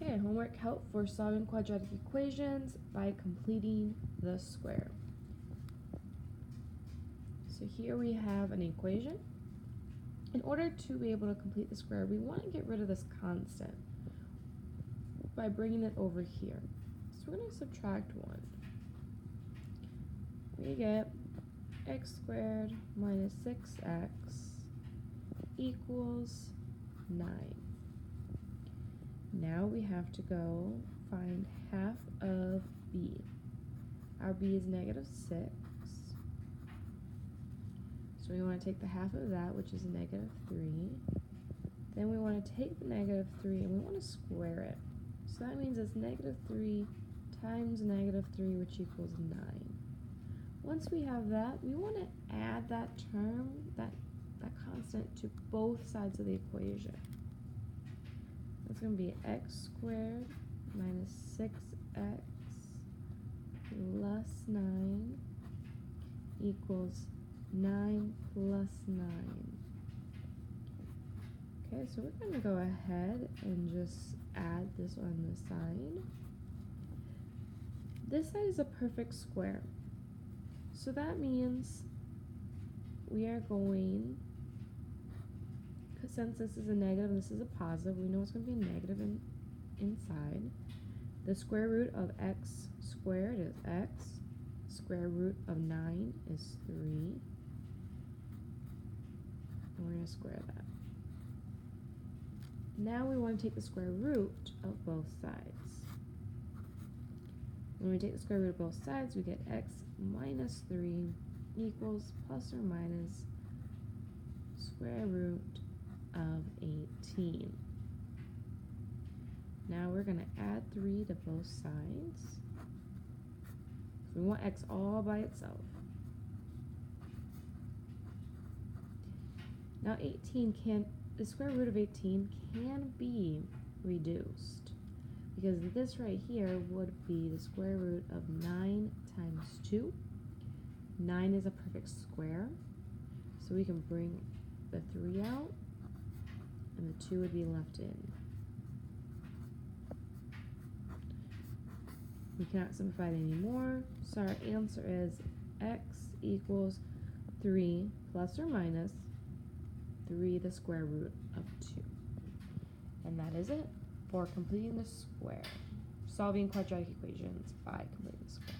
Okay, homework help for solving quadratic equations by completing the square. So here we have an equation. In order to be able to complete the square, we want to get rid of this constant by bringing it over here. So we're going to subtract 1. We get x squared minus 6x equals 9. Now we have to go find half of b. Our b is negative 6. So we want to take the half of that, which is negative 3. Then we want to take the negative 3 and we want to square it. So that means it's negative 3 times negative 3, which equals 9. Once we have that, we want to add that term, that constant, to both sides of the equation. That's going to be x squared minus 6x plus 9 equals 9 plus 9. Okay, so we're going to go ahead and just add this on the side. This side is a perfect square. So that means we are going, since this is a negative and this is a positive, we know it's going to be a negative inside. The square root of x squared is x. Square root of 9 is 3. And we're going to square that. Now we want to take the square root of both sides. When we take the square root of both sides, we get x minus 3 equals plus or minus square root of 18. Now we're going to add 3 to both sides. So we want x all by itself. Now the square root of 18 can be reduced, because this right here would be the square root of 9 times 2. 9 is a perfect square, so we can bring the 3 out, and the 2 would be left in. We cannot simplify it anymore, so our answer is x equals 3 plus or minus 3 the square root of 2. And that is it for completing the square. Solving quadratic equations by completing the square.